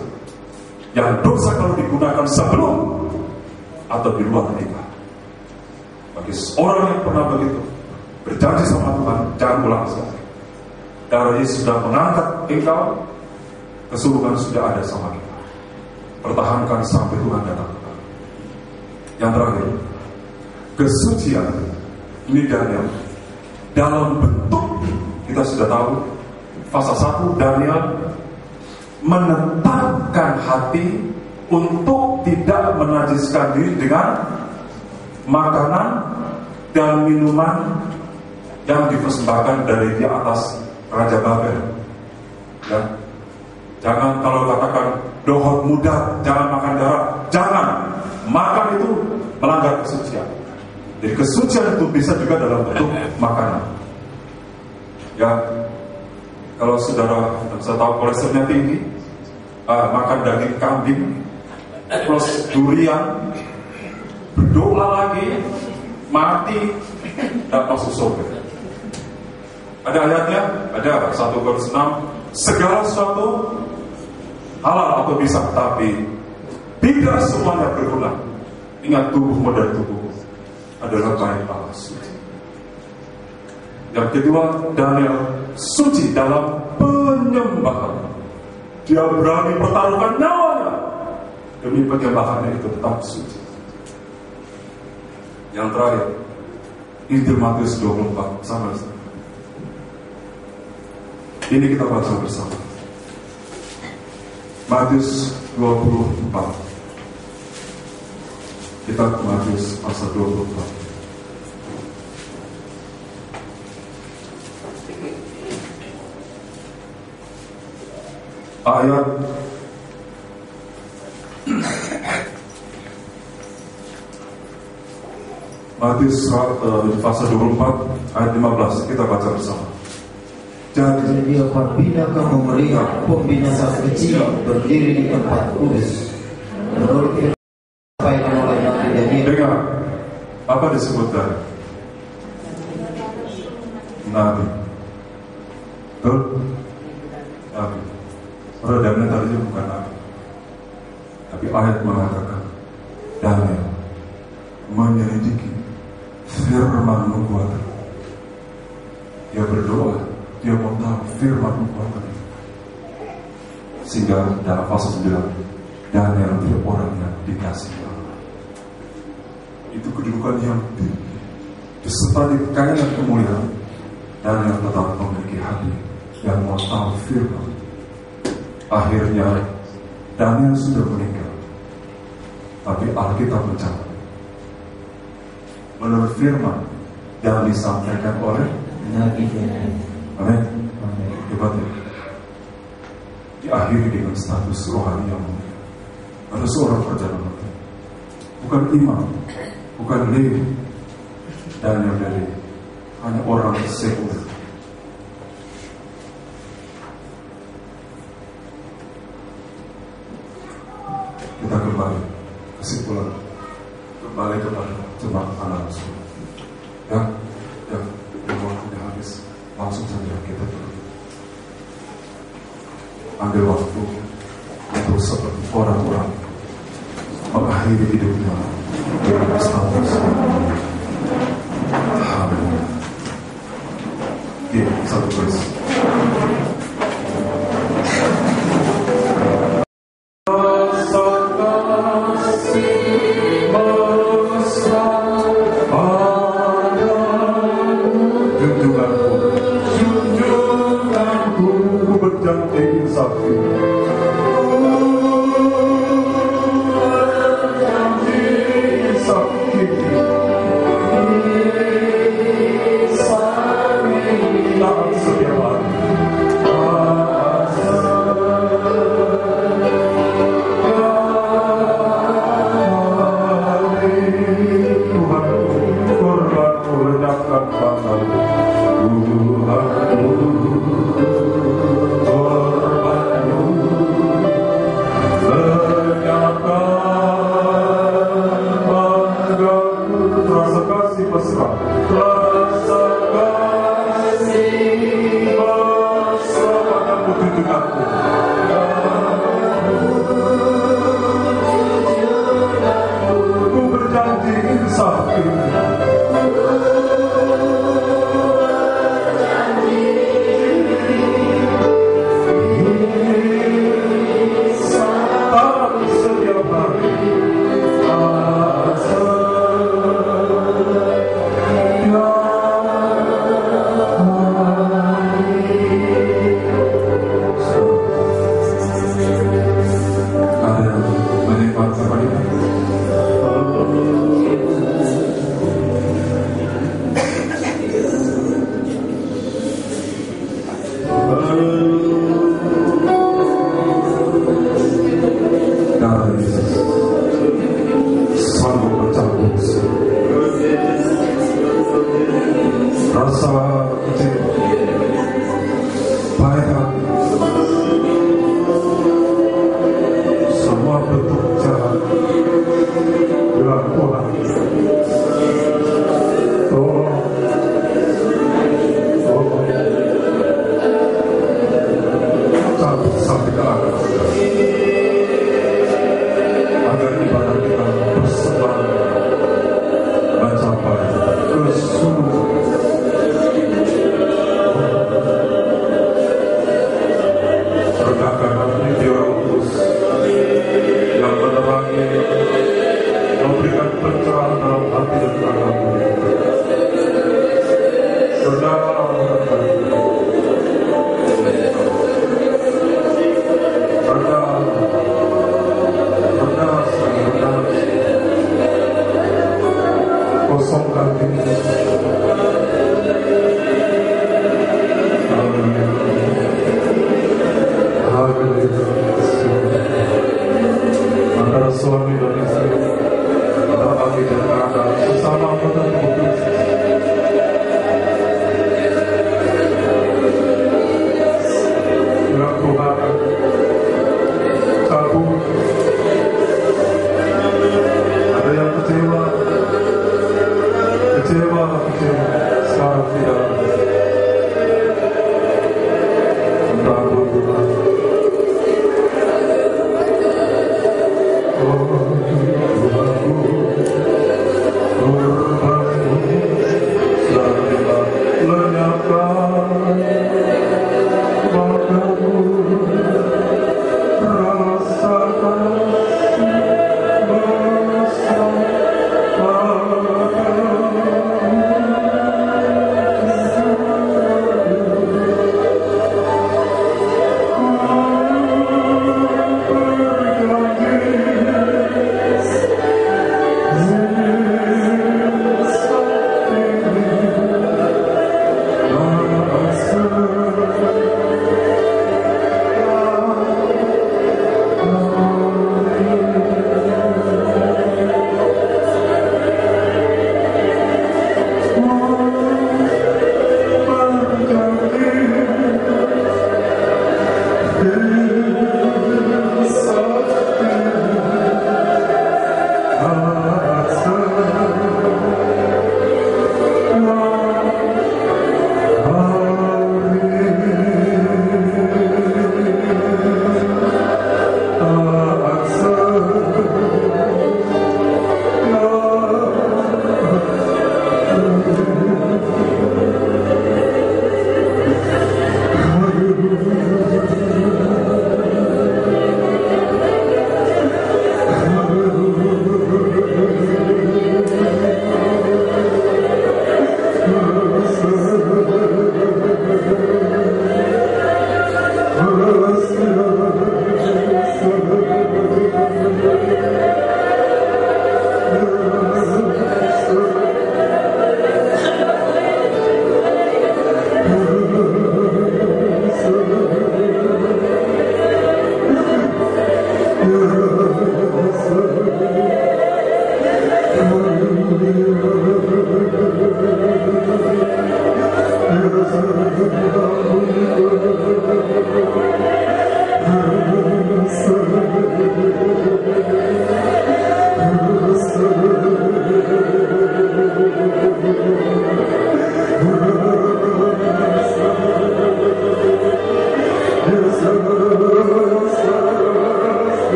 Yang dosa kalau digunakan sebelum atau di luar nikah. Bagi orang yang pernah begitu berjanji sama Tuhan, jangan ulang sekali. Darah Yesus sudah mengangkat engkau, kesulungan sudah ada sama kita. Pertahankan sampai Tuhan datang. Yang terakhir, kesucian ini Daniel dalam bentuk, kita sudah tahu pasal 1 Daniel menetapkan hati untuk tidak menajiskan diri dengan makanan dan minuman yang dipersembahkan dari di atas Raja Babel. Ya. Jangan kalau katakan dohot muda, jangan makan darah, jangan. Makan itu melanggar kesucian. Jadi kesucian itu bisa juga dalam bentuk makanan. Ya, kalau saudara saya tahu kolesterolnya tinggi, makan daging kambing plus durian, berdoa lagi, mati, dan masuk surga. Ada ayatnya? Ada 1 Korintus 6. Segala sesuatu halal atau bisa, tapi tidak semuanya berguna. Ingat, tubuhmu dan tubuhmu adalah bait Allah suci. Yang kedua, Daniel suci dalam penyembahan. Dia berani pertaruhkan nyawanya demi penyembahannya itu tetap suci. Yang terakhir, Injil Matius 24 sama. Ini kita baca bersama. Matius 24. Kitab Matius pasal 24. Ayat Matius pasal 24 ayat 15 kita baca bersama. Jadi apabila kamu melihat pembinasa kecil berdiri di tempat kudus, menurut apa yang oleh Nabi Daniel. Dengar, apa disebut dari Nabi? Betul? Nabi. Orang Daniel tadi bukan Nabi, tapi ayat mengatakan Daniel menyelidiki firman nubuatan. Dia berdoa, dia mau tahu firman nubuatan, sehingga dalam pasal 9 Daniel itu orang yang dikasih Allah. Itu kedudukan yang tinggi. Disertai kekayaan kemuliaan, Daniel tetap memiliki hati yang mau tahu firman. Akhirnya Daniel sudah meninggal, tapi Alkitab mencatat menurut firman yang disampaikan oleh Nabi Daniel. Amin. Hebat ya. Diakhiri dengan status rohani yang mulia. Ada seorang perjalanan mati, bukan imam, bukan lewi, Daniel dari hanya orang sekuler. Kita kembali kesimpulan, kembali kepada jemaat anak Rasul. Ya, waktunya habis, langsung saja kita tutup. Ambil waktu untuk seperti orang-orang mengakhiri hidupnya dengan status. Amin. Oke, satu verse. baik hati, semua bentuk jahat dilakukan. Tolong kami sampaikan agar ibadah kita bersebar mencapai ke seluruh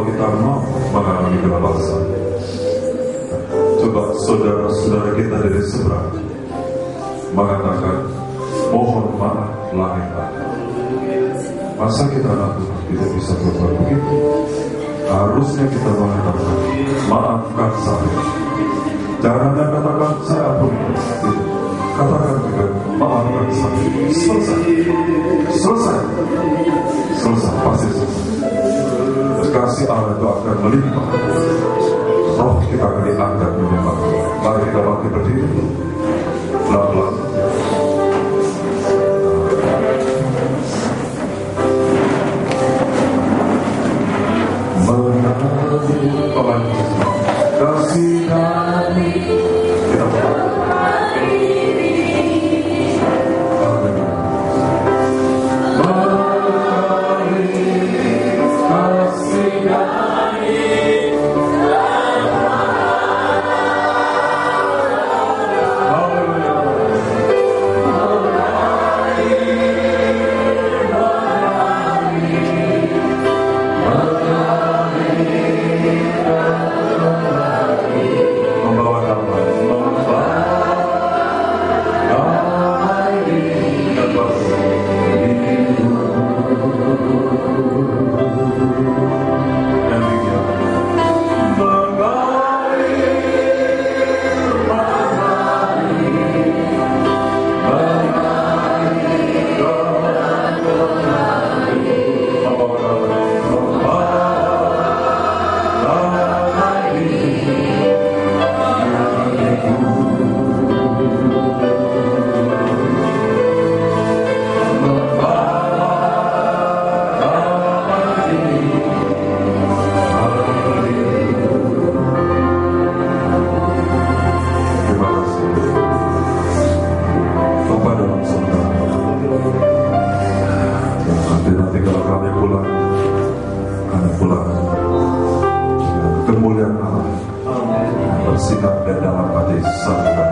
kalau kita mau mengalami kebebasan. Coba saudara-saudara kita dari seberang mengatakan, mohon maaf lahir batin. Masa kita tidak bisa berbuat begitu? Harusnya kita mengatakan, maafkan saya. Jangan katakan saya ampuni. Katakan juga, maafkan saya. Selesai, pasti selesai. Kasih Allah itu akan melimpah. Roh kita akan diangkat melimpah. Mari kita bangkit berdiri, pelan-pelan. Kasih kami kita kemuliaan Allah bersinar dan dalam hati sampai.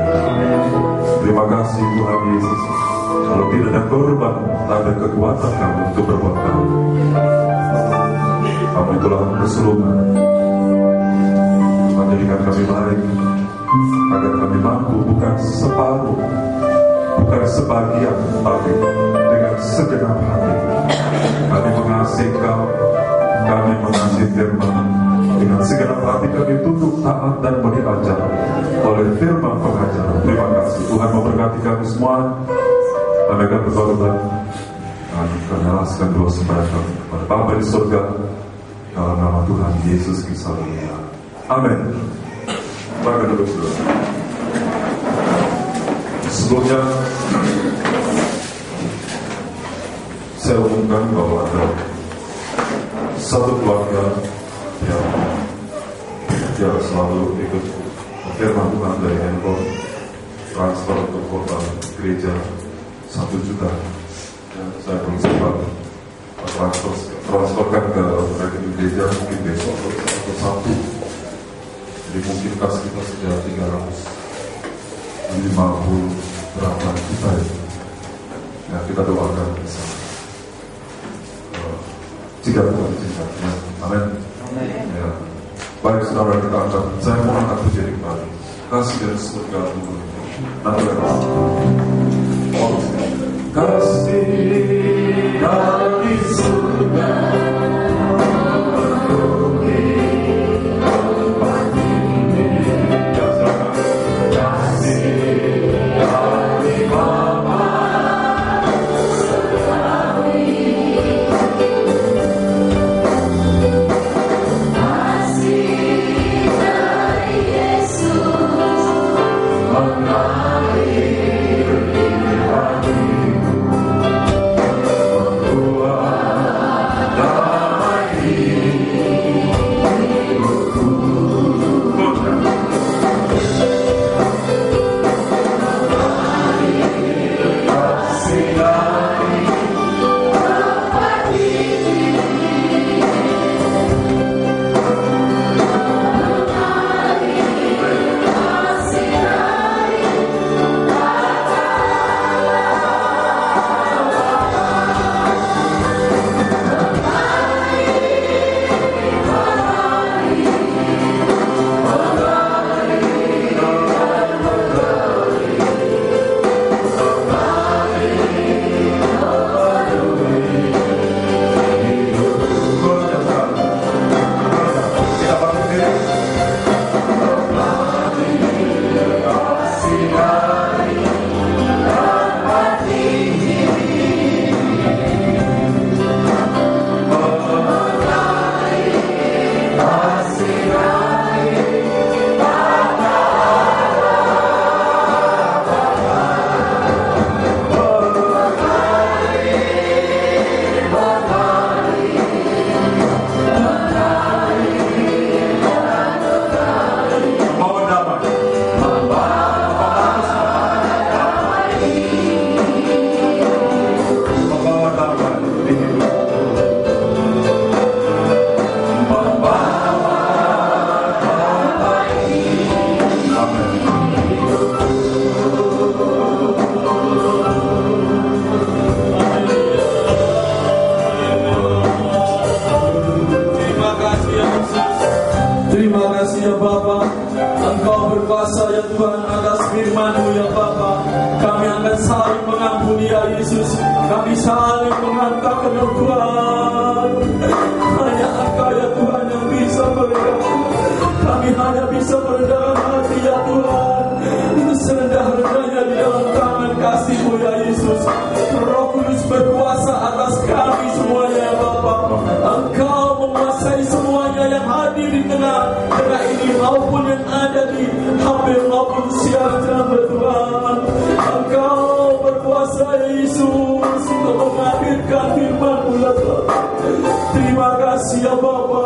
Terima kasih Tuhan Yesus. Kalau tidak ada korban, tak ada kekuatan kami untuk berbuat baik. Kamu itulah keseluruhan. Menjadikan kami baik, agar kami mampu bukan separuh, bukan sebagian, tapi dengan segenap hati. Kami mengasihi Kau, kami mengasihi firman. Dengan segenap hati kami tunduk taat dan diajar oleh firman pengajaran. Terima kasih Tuhan memberkati kami semua. Kami akan berkorban dan menyerahkan doa sembahyang kami kepada Bapa di surga dalam nama Tuhan Yesus Kristus. Amin. Bangga dulu saudara. Sebelumnya saya umumkan bahwa ada satu keluarga yang selalu ikut firman Tuhan dari handphone, transfer untuk korban gereja 1 juta. Dan saya belum sempat transferkan ke rekening gereja, mungkin besok atau Sabtu. Jadi mungkin kas kita sudah 350 berapa juta ya. Ya kita doakan bersama. Jika Tuhan izinkan, amin. Ya. Baik saudara, kita angkat. Saya mau angkat pujian kembali. Kasih dari surga menurut. Nanti kasih dari surga. Oh ya Tuhan atas firman-Mu ya Bapa. Kami akan saling mengampuni ya Yesus. Kami saling mengatakan ya Tuhan, hanya Engkau ya Tuhan yang bisa meredakan. Kami hanya bisa merendahkan hati ya Tuhan, serendah-rendahnya di dalam tangan kasih-Mu ya Yesus. Roh Kudus berkuasa atas kami semuanya ya Bapa. Engkau menguasai semuanya yang hadir di tengah ini maupun yang ada di HP maupun siaran Tuhan. Engkau berkuasa Yesus untuk menghadirkan firman-Mu ya Tuhan. Terima kasih ya Bapa.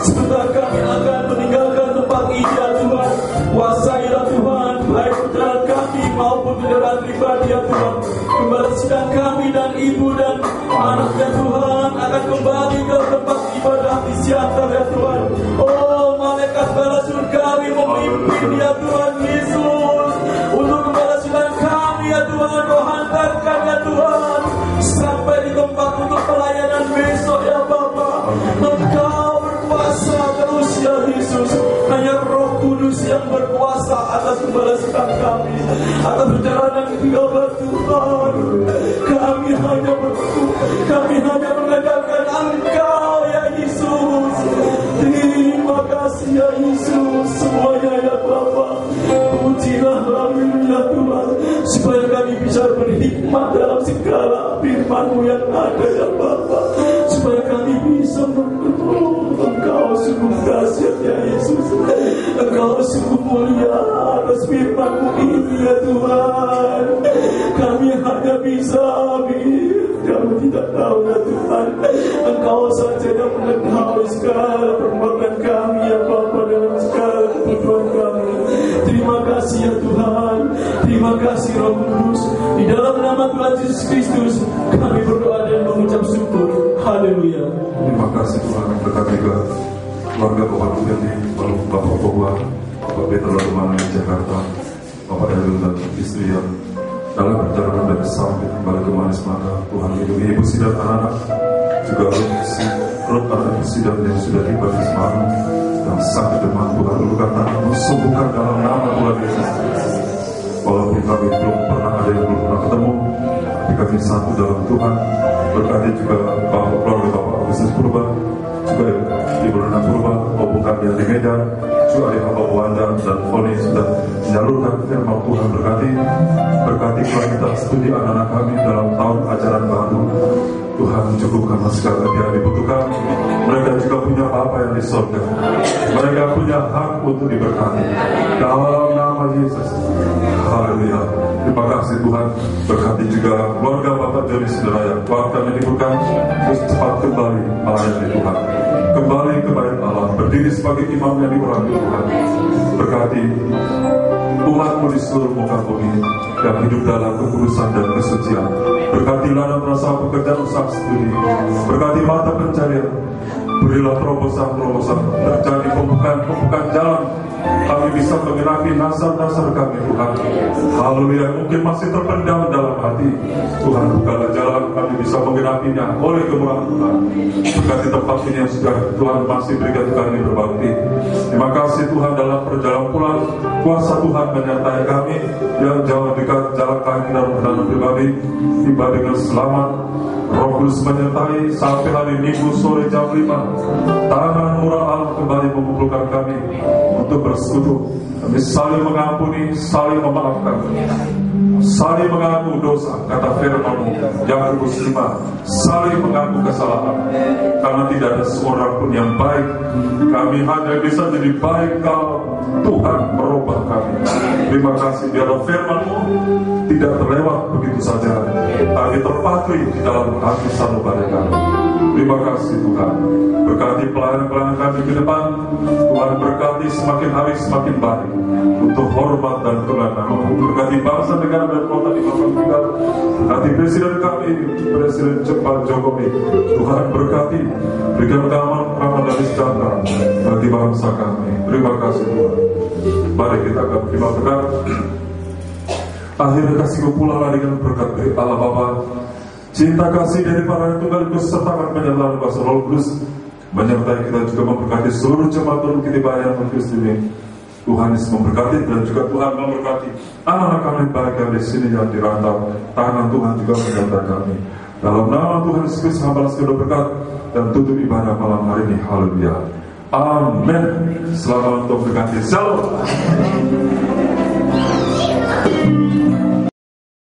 Sebentar kami akan meninggalkan tempat ini ya Tuhan. Kuasailah Tuhan, baik kendaraan kami maupun kendaraan pribadi ya Tuhan. Kembali sedang kami dan ibu dan anaknya Tuhan akan kembali ke tempat ibadah di siantar ya Tuhan. Oh, malaikat balas surgawi memimpin ya Tuhan Yesus untuk kembali sedang kami ya Tuhan. Kau hantarkan ya Tuhan sampai di tempat untuk pelayanan besok ya Bapa. Engkau berkuasa terus ya Yesus. Hanya Roh Kudus yang berkuasa atas kebalasan kami, atas perjalanan kehidupan Tuhan. Kami hanya kami hanya mengandalkan Engkau ya Yesus. Terima kasih ya Yesus. Semuanya ya Bapa. Pujilah haleluya Tuhan, supaya kami bisa berhikmat dalam segala firman-Mu yang ada ya Bapa. Supaya kami bisa berdoa. Engkau sungguh dahsyat ya Yesus. Engkau sungguh mulia atas firman-Mu ini ya Tuhan. Kami hanya bisa kami tidak tahu ya Tuhan. Engkau saja yang mengetahui segala perbuatan kami ya Bapa dalam segala kebutuhan kami. Terima kasih ya Tuhan. Terima kasih Roh Kudus. Di dalam nama Tuhan Yesus Kristus kami berdoa dan mengucap syukur. Haleluya. Terima kasih Tuhan. Berkati juga keluarga Bapak Budi, Bapak Boba, Bapak Peter Latumana di Jakarta, Bapak Erwin dan istri yang dalam perjalanan dari Sampit kembali ke Manis Mata. Tuhan lindungi ibu si dan anak-anak, juga Ruth anak si dan yang sudah tiba di Semarang dan sampai demam. Tuhan lulukan tanganmu, sembuhkan dalam nama Tuhan Yesus. Walaupun kami belum pernah ada yang belum pernah ketemu, tapi kami satu dalam Tuhan. Berkati juga keluarga Bapak Agustus Purba, juga Ibu Rena Purba, maupun kami yang di Medan, juga di hamba Wanda dan Foni sudah menyalurkan firman Tuhan. Berkati kualitas studi anak-anak kami dalam tahun ajaran baru. Tuhan cukupkan segala yang dibutuhkan. Mereka juga punya Bapa yang di surga. Mereka punya hak untuk diberkati dalam nama Yesus. Haleluya. Terima kasih Tuhan. Berkati juga keluarga Bapak Joni Saudara, keluarga yang dibutuhkan terus cepat kembali melayani Tuhan, kembali kepada Allah, berdiri sebagai imam yang diurapi Tuhan. Berkati umat-Mu di seluruh muka bumi yang hidup dalam kekudusan dan kesucian. Berkati ladang rasa pekerjaan usaha studi. Berkati mata pencarian. Berilah terobosan-terobosan, terjadi pembukaan jalan. Kami bisa mengenapi nasar-nasar kami Tuhan. Haleluya, mungkin masih terpendam dalam hati. Tuhan bukalah jalan, kami bisa mengenapinya oleh kemurahan Tuhan. Berkati tempat ini yang sudah Tuhan masih berikan kami berbakti. Terima kasih Tuhan dalam perjalanan pulang. Kuasa Tuhan menyertai kami yang jauh dekat jalan kaki dalam perjalanan pribadi. Tiba dengan selamat. Roh Kudus menyertai sampai hari Minggu sore jam 5. Tangan murah Allah kembali mengumpulkan kami untuk bersekutu. Kami saling mengampuni, saling memaafkan, saling mengaku dosa. Kata firman-Mu Yakobus 5, saling mengaku kesalahan. Karena tidak ada seorang pun yang baik. Kami hanya bisa jadi baik kalau Tuhan merubah kami. Terima kasih biarlah firman-Mu tidak terlewat begitu saja, tapi terpatri di dalam hati sanubari kami. Terima kasih Tuhan. Berkati pelayan-pelayan kami ke depan. Tuhan berkati semakin hari semakin baik untuk hormat dan kemuliaan nama-Mu. Berkati bangsa, negara dan kota di bawah kita. Berkati presiden kami, Presiden Jepang Jokowi. Tuhan berkati, berikan keamanan dan sejahtera bagi bangsa kami. Terima kasih Tuhan. Mari kita akan terima berkat. Akhirnya kasih pula dengan berkat dari Allah Bapa, cinta kasih dari para yang tunggal itu sertakan menyertai kuasa Roh Kudus menyertai kita juga memberkati seluruh jemaat dan kita bayar Kristus ini Tuhan Yesus memberkati dan juga Tuhan memberkati anak-anak kami bahagia di sini yang dirantau. Tangan Tuhan juga menyertai kami. Dalam nama Tuhan Yesus Kristus hamba segala berkat dan tutup ibadah malam hari ini. Haleluya. Amin. Selamat untuk berkati. Shalom.